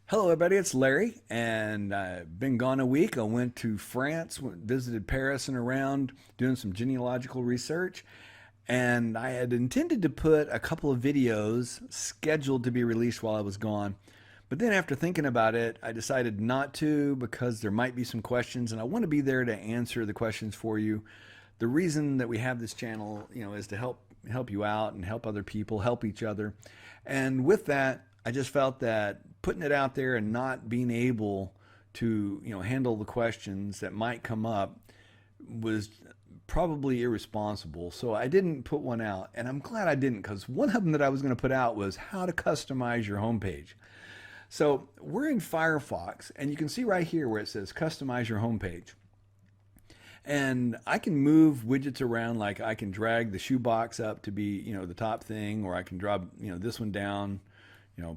Hello, everybody. It's Larry, and I've been gone a week. I went to France, visited Paris and around, doing some genealogical research. And I had intended to put a couple of videos scheduled to be released while I was gone. But then, after thinking about it, I decided not to because there might be some questions, and I want to be there to answer the questions for you. The reason that we have this channel, is to help you out and help other people, help each other. And with that, I just felt that putting it out there and not being able to, handle the questions that might come up was probably irresponsible. So I didn't put one out, and I'm glad I didn't, because one of them that I was going to put out was how to customize your homepage. So we're in Firefox, and you can see right here where it says customize your homepage. And I can move widgets around, like I can drag the shoebox up to be, the top thing, or I can drop, this one down,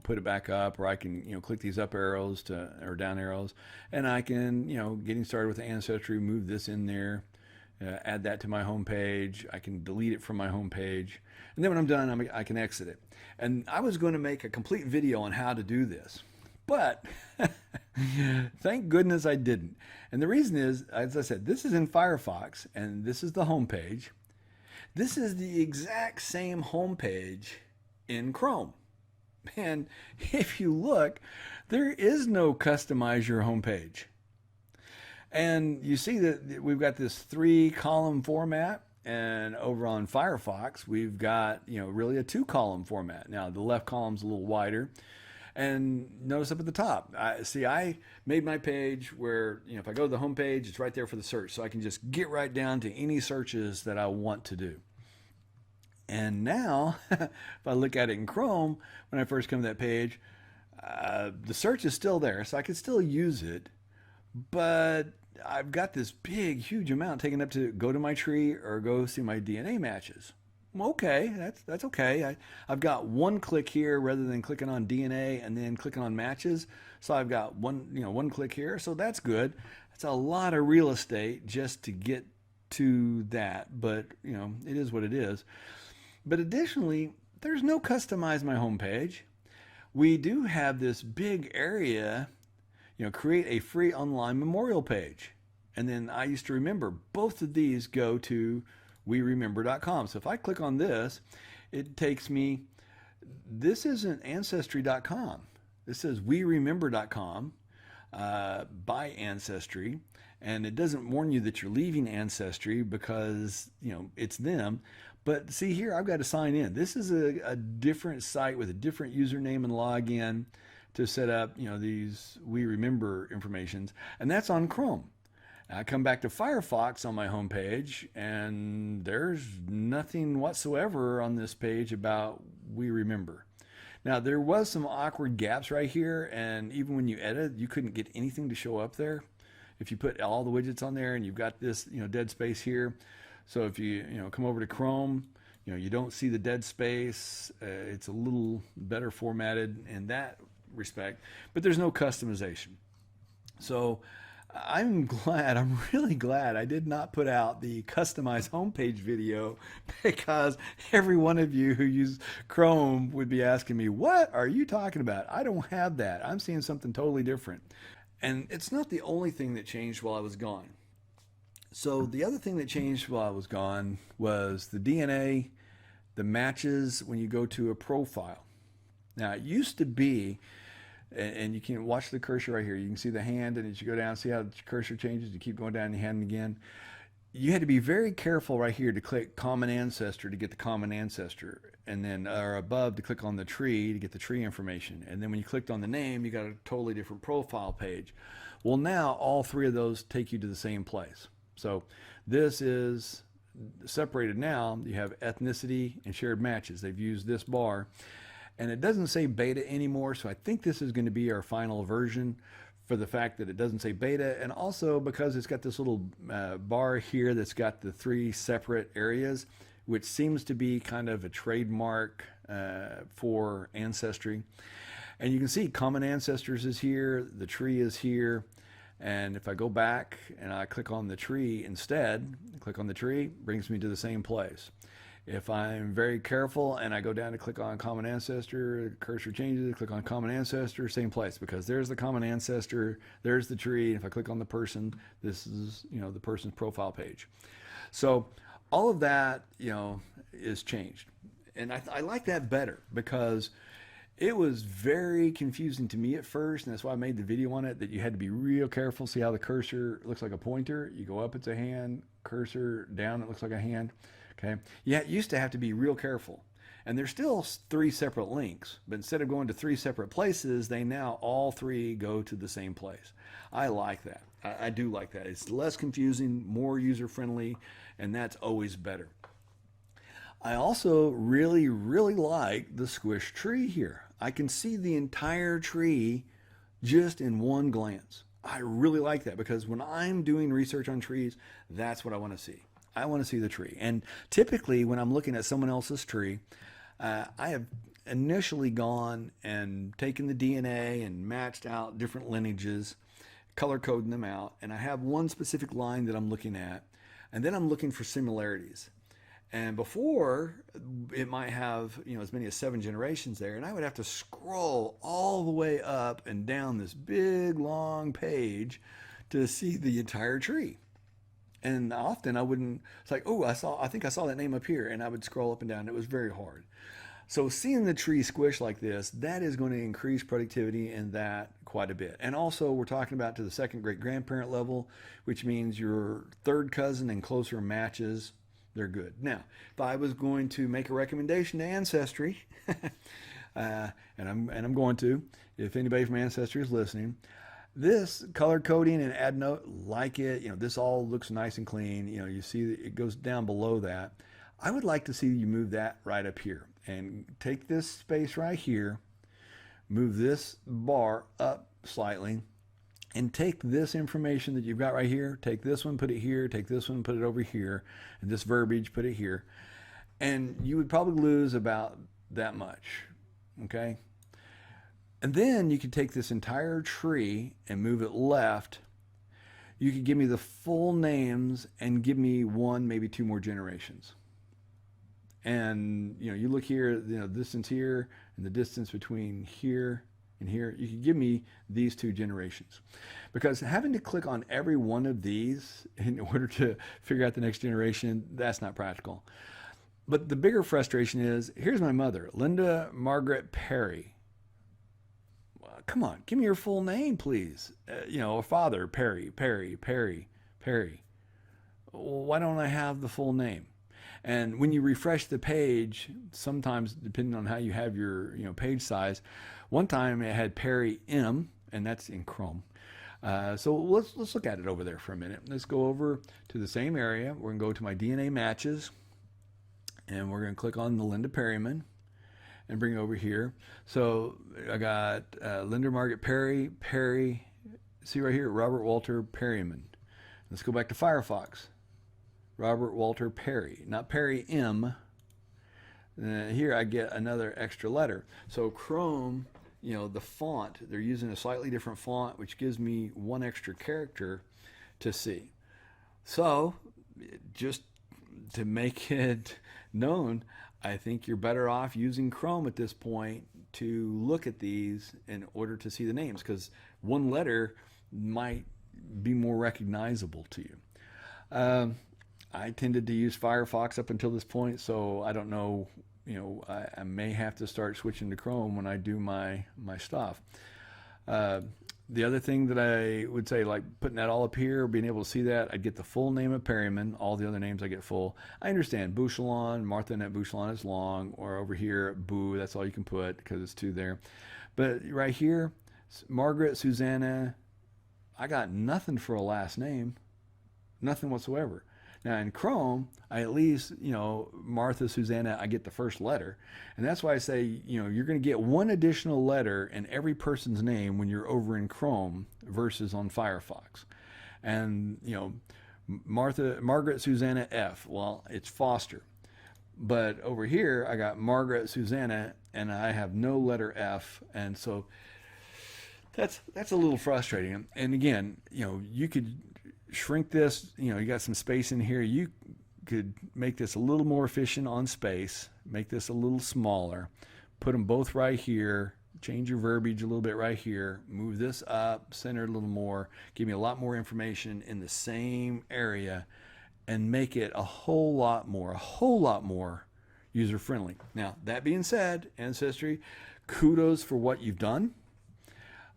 put it back up, or I can, click these up arrows or down arrows, and I can, getting started with Ancestry, move this in there, add that to my home page. I can delete it from my home page. And then when I'm done, I can exit it. And I was going to make a complete video on how to do this, but thank goodness I didn't. And the reason is, as I said, this is in Firefox, and this is the home page. This is the exact same home page in Chrome. And if you look, there is no customize your homepage. And you see that we've got this 3-column format, and over on Firefox, we've got, really a 2-column format. Now, the left column's a little wider. And notice up at the top, I made my page where, if I go to the home page, it's right there for the search. So I can just get right down to any searches that I want to do. And now, if I look at it in Chrome, when I first come to that page, the search is still there, so I can still use it, but I've got this big, huge amount taken up to go to my tree or go see my DNA matches. Okay, that's okay. I've got one click here rather than clicking on DNA and then clicking on matches. So I've got one click here, so that's good. That's a lot of real estate just to get to that, but it is what it is. But additionally, there's no customize my homepage. We do have this big area, create a free online memorial page. And then I used to remember both of these go to weremember.com. So if I click on this, it takes me, this isn't ancestry.com. This says weremember.com by Ancestry. And it doesn't warn you that you're leaving Ancestry because, it's them. But see here, I've got to sign in. This is a different site with a different username and login to set up, these We Remember informations. And that's on Chrome. I come back to Firefox on my homepage, and there's nothing whatsoever on this page about We Remember. Now, there was some awkward gaps right here, and even when you edit, you couldn't get anything to show up there. If you put all the widgets on there and you've got this, dead space here. So if you, come over to Chrome, you don't see the dead space. It's a little better formatted in that respect, but there's no customization. So I'm really glad I did not put out the customized homepage video, because every one of you who use Chrome would be asking me, what are you talking about? I don't have that. I'm seeing something totally different. And it's not the only thing that changed while I was gone. So the other thing that changed while I was gone was the DNA, the matches when you go to a profile. Now, it used to be, and you can watch the cursor right here. You can see the hand, and as you go down, see how the cursor changes. You keep going down the hand again. You had to be very careful right here to click Common Ancestor to get the common ancestor, and then or above to click on the tree to get the tree information. And then when you clicked on the name, you got a totally different profile page. Well, now all three of those take you to the same place. So this is separated now. You have ethnicity and shared matches. They've used this bar. And it doesn't say beta anymore, so I think this is going to be our final version, for the fact that it doesn't say beta, and also because it's got this little bar here that's got the 3 separate areas, which seems to be kind of a trademark for Ancestry. And you can see common ancestors is here, the tree is here, and if I go back and I click on the tree instead, click on the tree, brings me to the same place. If I'm very careful and I go down to click on common ancestor, cursor changes, click on common ancestor, same place, because there's the common ancestor, there's the tree. If I click on the person, this is, the person's profile page. So all of that, is changed. And I like that better because it was very confusing to me at first, and that's why I made the video on it, that you had to be real careful. See how the cursor looks like a pointer? You go up, it's a hand. Cursor down, it looks like a hand. Okay. Yeah, it used to have to be real careful. And there's still 3 separate links, but instead of going to 3 separate places, they now all 3 go to the same place. I like that. I do like that. It's less confusing, more user-friendly, and that's always better. I also really, really like the squish tree here. I can see the entire tree just in one glance. I really like that because when I'm doing research on trees, that's what I want to see. I want to see the tree. And typically when I'm looking at someone else's tree, I have initially gone and taken the DNA and matched out different lineages, color coding them out, and I have one specific line that I'm looking at, and then I'm looking for similarities. And before, it might have, as many as 7 generations there, and I would have to scroll all the way up and down this big, long page to see the entire tree. And often I wouldn't, it's like, oh, I think I saw that name up here, and I would scroll up and down. It was very hard. So seeing the tree squish like this, that is going to increase productivity in that quite a bit. And also we're talking about to the second great grandparent level, which means your third cousin and closer matches, they're good. Now, if I was going to make a recommendation to Ancestry, and I'm going to, if anybody from Ancestry is listening, this color coding and add note, like it, this all looks nice and clean. You see it goes down below that. I would like to see you move that right up here and take this space right here, move this bar up slightly, and take this information that you've got right here, take this one, put it here, take this one, put it over here, and this verbiage, put it here. And you would probably lose about that much, okay? And then you could take this entire tree and move it left. You could give me the full names and give me 1, maybe 2 more generations. And, you look here, distance here and the distance between here and here, you can give me these 2 generations. Because having to click on every one of these in order to figure out the next generation, that's not practical. But the bigger frustration is, here's my mother, Linda Margaret Perry. Come on, give me your full name, please. A father, Perry. Why don't I have the full name? And when you refresh the page, sometimes depending on how you have your page size, one time it had Perry M, and that's in Chrome. So let's look at it over there for a minute. Let's go over to the same area. We're gonna go to my DNA matches, and we're gonna click on the Linda Perryman and bring it over here. So I got Linda Margaret Perry. See right here, Robert Walter Perryman. Let's go back to Firefox. Robert Walter Perry, not Perry M. Here I get another extra letter. So Chrome, the font, they're using a slightly different font, which gives me 1 extra character to see. So just to make it known, I think you're better off using Chrome at this point to look at these in order to see the names, because 1 letter might be more recognizable to you. I tended to use Firefox up until this point, so I don't know, I may have to start switching to Chrome when I do my stuff. The other thing that I would say, like putting that all up here, being able to see that, I'd get the full name of Perryman. All the other names I get full. I understand Bouchelon, Martha Annette Bouchelon is long, or over here, Boo, that's all you can put because it's 2 there. But right here, Margaret, Susanna, I got nothing for a last name, nothing whatsoever. Now in Chrome, I at least, Martha, Susanna, I get the first letter. And that's why I say, you're going to get 1 additional letter in every person's name when you're over in Chrome versus on Firefox. And, Margaret, Susanna, F. Well, it's Foster. But over here, I got Margaret, Susanna, and I have no letter F. And so that's a little frustrating. And again, you could shrink this, you got some space in here. You could make this a little more efficient on space, make this a little smaller, put them both right here, change your verbiage a little bit right here, move this up, center it a little more, give me a lot more information in the same area, and make it a whole lot more user friendly. Now, that being said, Ancestry, kudos for what you've done.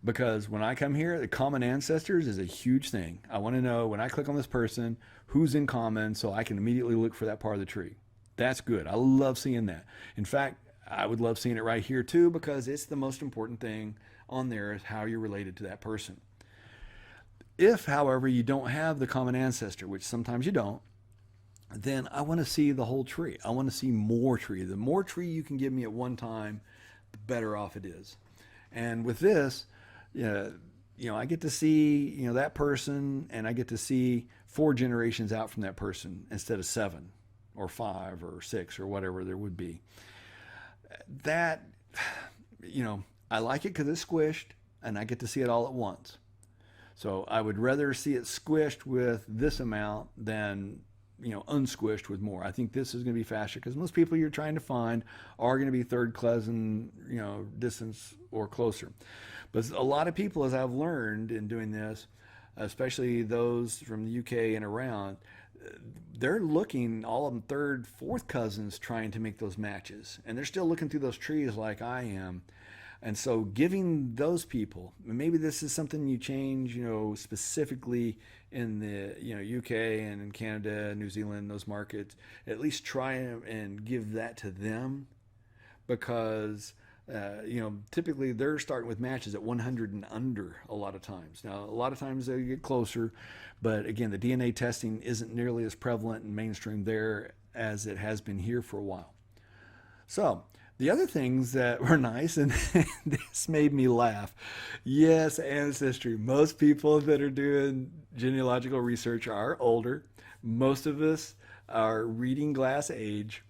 Because when I come here, the common ancestors is a huge thing. I want to know when I click on this person, who's in common, so I can immediately look for that part of the tree. That's good. I love seeing that. In fact, I would love seeing it right here too, because it's the most important thing on there is how you're related to that person. If, however, you don't have the common ancestor, which sometimes you don't, then I want to see the whole tree. I want to see more tree. The more tree you can give me at one time, the better off it is. And with this, I get to see, that person, and I get to see 4 generations out from that person instead of 7 or 5 or 6 or whatever there would be. That, I like it because it's squished and I get to see it all at once. So I would rather see it squished with this amount than, unsquished with more. I think this is going to be faster because most people you're trying to find are going to be third cousin, distance or closer. But a lot of people, as I've learned in doing this, especially those from the UK and around, they're looking, all of them third, fourth cousins, trying to make those matches. And they're still looking through those trees like I am. And so giving those people, maybe this is something you change, specifically in the, UK and in Canada, New Zealand, those markets, at least try and give that to them because, typically they're starting with matches at 100 and under a lot of times. Now, a lot of times they get closer, but again, the DNA testing isn't nearly as prevalent and mainstream there as it has been here for a while. So, the other things that were nice, and this made me laugh. Yes, Ancestry. Most people that are doing genealogical research are older. Most of us are reading glass age,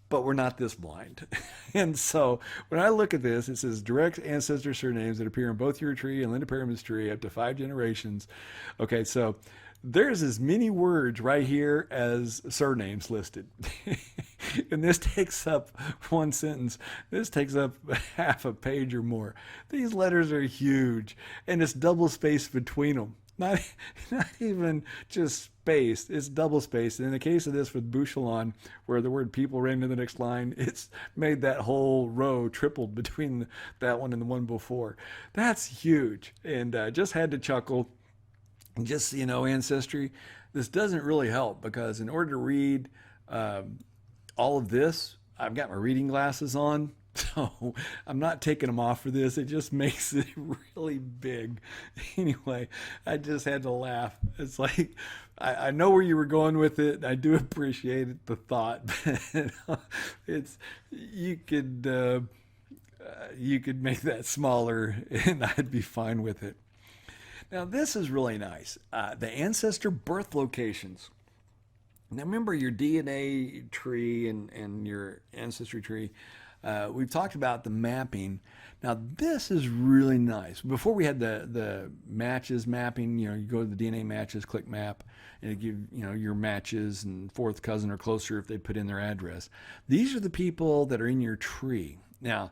but we're not this blind. And so when I look at this, it says direct ancestor surnames that appear in both your tree and Linda Perriman's tree up to 5 generations. Okay, so there's as many words right here as surnames listed. And this takes up one sentence. This takes up half a page or more. These letters are huge, and it's double spaced between them. Not even just spaced, it's double spaced. And in the case of this with Bouchelon, where the word people ran to the next line, it's made that whole row tripled between that one and the one before. That's huge. And just had to chuckle. Just, Ancestry, this doesn't really help because in order to read all of this, I've got my reading glasses on, so I'm not taking them off for this. It just makes it really big. Anyway, I just had to laugh. It's like, I know where you were going with it. I do appreciate it, the thought, but you could make that smaller and I'd be fine with it. Now, this is really nice. The ancestor birth locations. Now, remember your DNA tree and your ancestry tree. We've talked about the mapping. Now, this is really nice. Before we had the matches mapping, you go to the DNA matches, click map, and it gives your matches and fourth cousin or closer if they put in their address. These are the people that are in your tree. Now,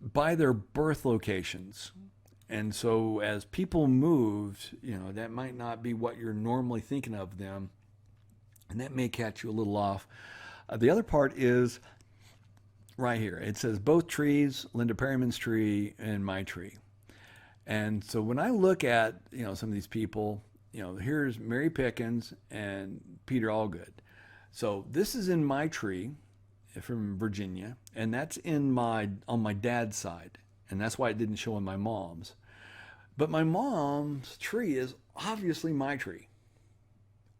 by their birth locations. And so as people moved, that might not be what you're normally thinking of them. And that may catch you a little off. The other part is right here. It says both trees, Linda Perriman's tree and my tree. And so when I look at, some of these people, here's Mary Pickens and Peter Allgood. So this is in my tree from Virginia, and that's on my dad's side. And that's why it didn't show in my mom's. But my mom's tree is obviously my tree.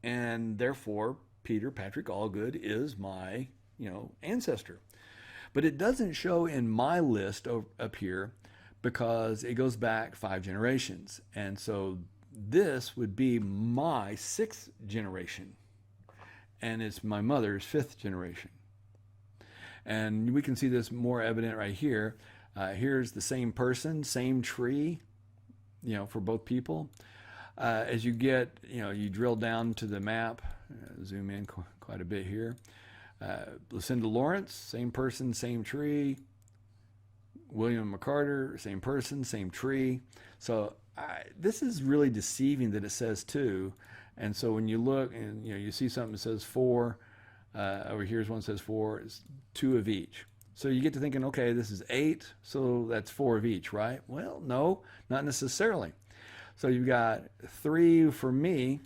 And therefore, Peter Patrick Allgood is my, ancestor. But it doesn't show in my list up here because it goes back 5 generations. And so this would be my 6th generation. And it's my mother's 5th generation. And we can see this more evident right here. Here's the same person, same tree, for both people. As you get, you drill down to the map, Zoom in quite a bit here. Lucinda Lawrence, same person, same tree. William McCarter, same person, same tree. So this is really deceiving that it says 2. And so when you look and you see something that says 4, over here's one that says 4, it's 2 of each. So you get to thinking, okay, this is 8, so that's 4 of each, right? Well, no, not necessarily. So you've got 3 for me,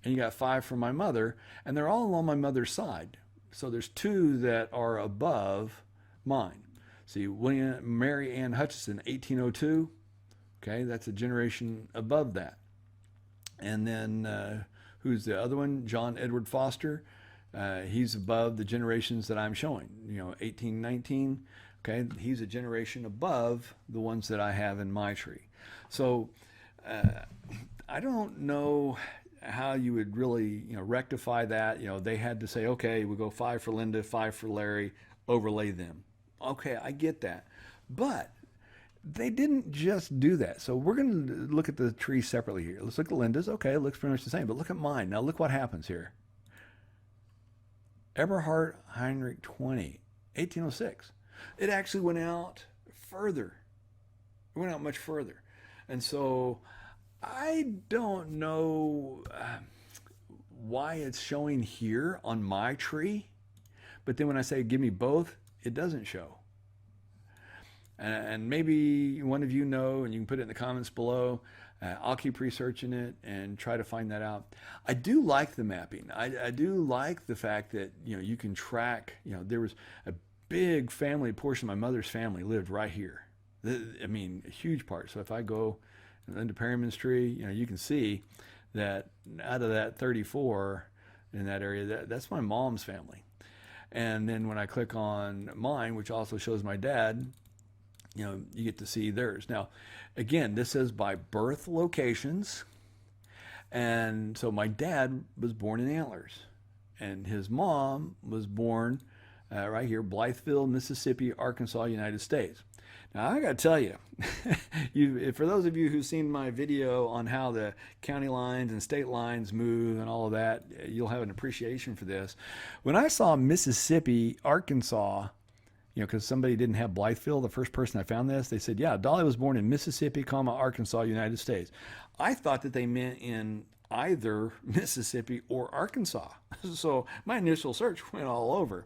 and you got 5 for my mother, and they're all on my mother's side. So there's 2 that are above mine. See, Mary Ann Hutchinson, 1802. Okay, that's a generation above that. And then who's the other one? John Edward Foster. He's above the generations that I'm showing. 1819. Okay, he's a generation above the ones that I have in my tree. So I don't know how you would really rectify that. They had to say, okay, we go 5 for Linda, 5 for Larry, overlay them. Okay, I get that. But they didn't just do that. So we're going to look at the tree separately here. Let's look at Linda's. Okay, it looks pretty much the same. But look at mine. Now look what happens here. Eberhard Heinrich 20, 1806. It actually went out further. It went out much further. And so I don't know why it's showing here on my tree. But then when I say give me both, it doesn't show. And maybe one of you know, and you can put it in the comments below. I'll keep researching it and try to find that out. I do like the mapping. I do like the fact that you can track. There was a big family, portion of my mother's family lived right here. I mean, a huge part. So if I go into Perryman's tree, you can see that out of that 34 in that area, that's my mom's family. And then when I click on mine, which also shows my dad, you get to see theirs. Now, again, this says by birth locations. And so my dad was born in Antlers, and his mom was born right here, Blytheville, Mississippi, Arkansas, United States. Now, I got to tell you, for those of you who've seen my video on how the county lines and state lines move and all of that, you'll have an appreciation for this. When I saw Mississippi, Arkansas, because somebody didn't have Blytheville, the first person I found this, they said, yeah, Dolly was born in Mississippi, Arkansas, United States. I thought that they meant in either Mississippi or Arkansas. So my initial search went all over.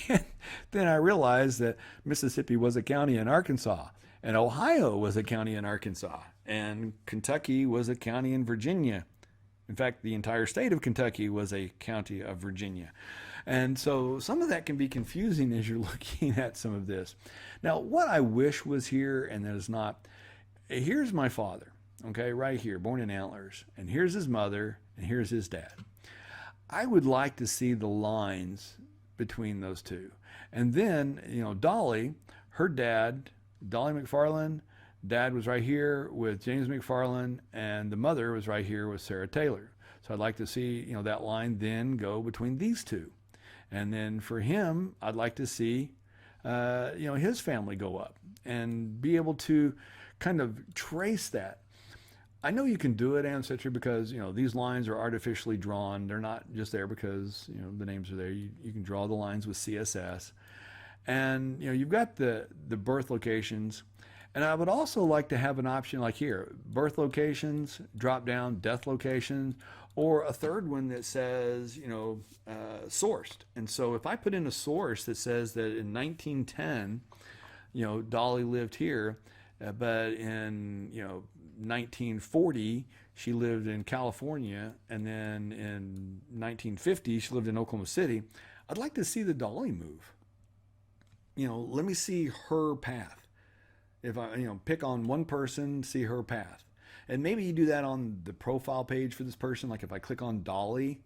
And then I realized that Mississippi was a county in Arkansas, and Ohio was a county in Arkansas, and Kentucky was a county in Virginia. In fact, the entire state of Kentucky was a county of Virginia. And so some of that can be confusing as you're looking at some of this. Now, what I wish was here and that is not, here's my father, okay, right here, born in Antlers, and here's his mother, and here's his dad. I would like to see the lines between those two. And then, Dolly, her dad, Dolly McFarland, dad was right here with James McFarland, and the mother was right here with Sarah Taylor. So I'd like to see, that line then go between these two. And then for him, I'd like to see, his family go up and be able to kind of trace that. I know you can do it, Ancestry, because, these lines are artificially drawn. They're not just there because, the names are there. You can draw the lines with CSS. And, you've got the birth locations. And I would also like to have an option like here, birth locations, drop down, death locations, or a third one that says, sourced. And so if I put in a source that says that in 1910, Dolly lived here, but in, 1940, she lived in California, and then in 1950, she lived in Oklahoma City, I'd like to see the Dolly move. Let me see her path. If I, pick on one person, see her path. And maybe you do that on the profile page for this person. Like if I click on Dolly,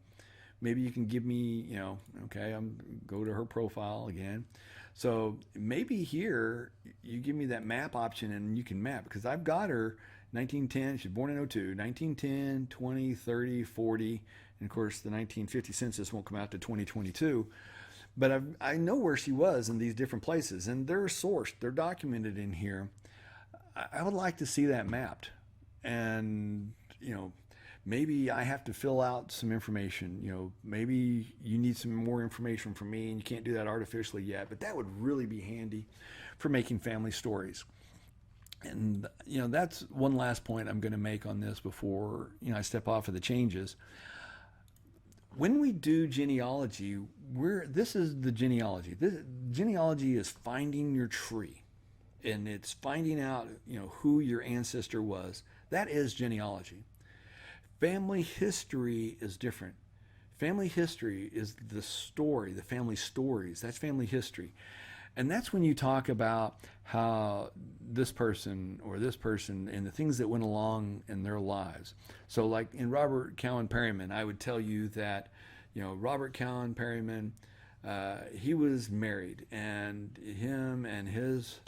maybe you can give me, okay, I'm go to her profile again. So maybe here you give me that map option and you can map, because I've got her 1910, she's born in 02, 1910, 20, 30, 40, and of course the 1950 census won't come out to 2022. But I know where she was in these different places, and they're sourced, they're documented in here. I would like to see that mapped, and maybe I have to fill out some information. Maybe you need some more information from me and you can't do that artificially yet, but that would really be handy for making family stories. And that's one last point I'm going to make on this before I step off of the changes. When we do genealogy, this is the genealogy. Genealogy is finding your tree, and it's finding out who your ancestor was. That is genealogy. Family history is different. Family history is the story, the family stories. That's family history. And that's when you talk about how this person or this person and the things that went along in their lives. So like in Robert Cowan Perryman, I would tell you that, Robert Cowan Perryman, he was married, and him and his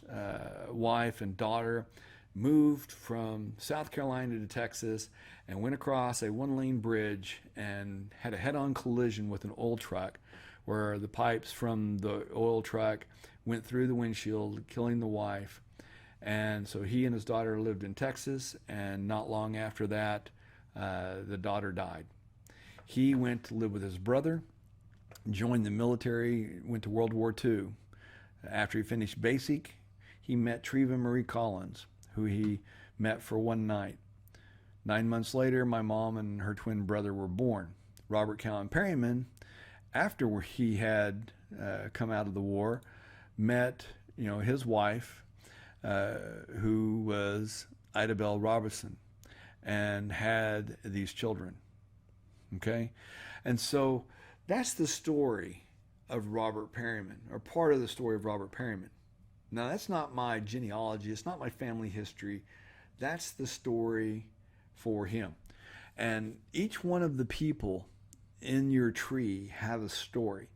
wife and daughter moved from South Carolina to Texas and went across a one-lane bridge and had a head-on collision with an oil truck where the pipes from the oil truck went through the windshield, killing the wife. And so he and his daughter lived in Texas, and not long after that, the daughter died. He went to live with his brother, joined the military, went to World War II. After he finished basic, he met Treva Marie Collins, who he met for one night. 9 months later, my mom and her twin brother were born. Robert Cowan Perryman, after he had come out of the war, met his wife, who was Ida Bell Robertson, and had these children. Okay, and so that's the story of Robert Perryman, or part of the story of Robert Perryman. Now, that's not my genealogy. It's not my family history. That's the story for him. And each one of the people in your tree have a story.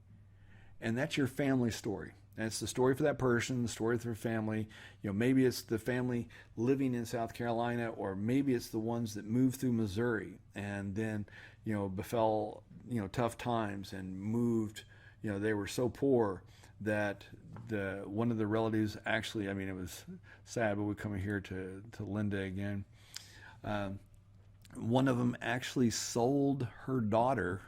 And that's your family story. And it's the story for that person, the story for their family. Maybe it's the family living in South Carolina, or maybe it's the ones that moved through Missouri and then, befell, tough times and moved. They were so poor that one of the relatives actually, it was sad, but we come here to Linda again. One of them actually sold her daughter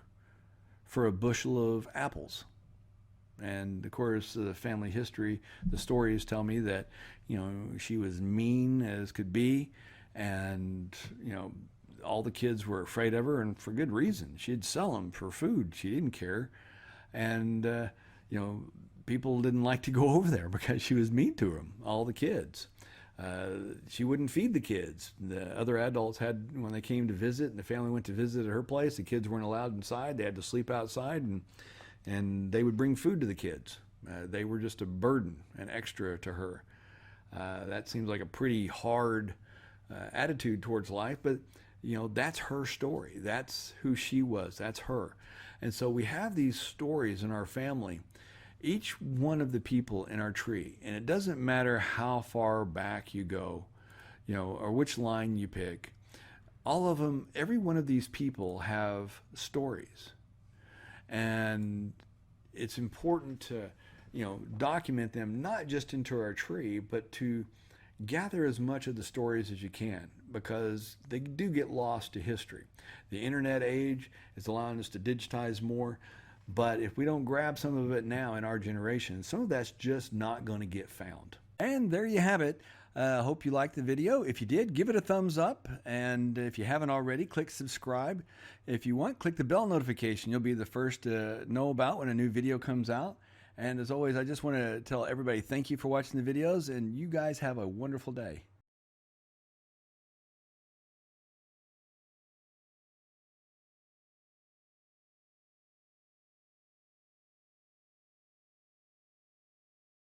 for a bushel of apples. And of course, the family history, the stories tell me that, she was mean as could be, and, all the kids were afraid of her, and for good reason. She'd sell them for food. She didn't care. And, people didn't like to go over there because she was mean to them, all the kids. She wouldn't feed the kids. The other adults when they came to visit, and the family went to visit at her place, the kids weren't allowed inside. They had to sleep outside, and they would bring food to the kids. They were just a burden, an extra to her. That seems like a pretty hard attitude towards life, but that's her story. That's who she was. That's her. And so we have these stories in our family, each one of the people in our tree, and it doesn't matter how far back you go, or which line you pick. All of them, every one of these people have stories. And it's important to, document them, not just into our tree, but to gather as much of the stories as you can, because they do get lost to history. The internet age is allowing us to digitize more, but if we don't grab some of it now in our generation, some of that's just not going to get found. And there you have it. Hope you liked the video. If you did, give it a thumbs up. And if you haven't already, click subscribe. If you want, click the bell notification. You'll be the first to know about when a new video comes out. And as always, I just want to tell everybody thank you for watching the videos, and you guys have a wonderful day.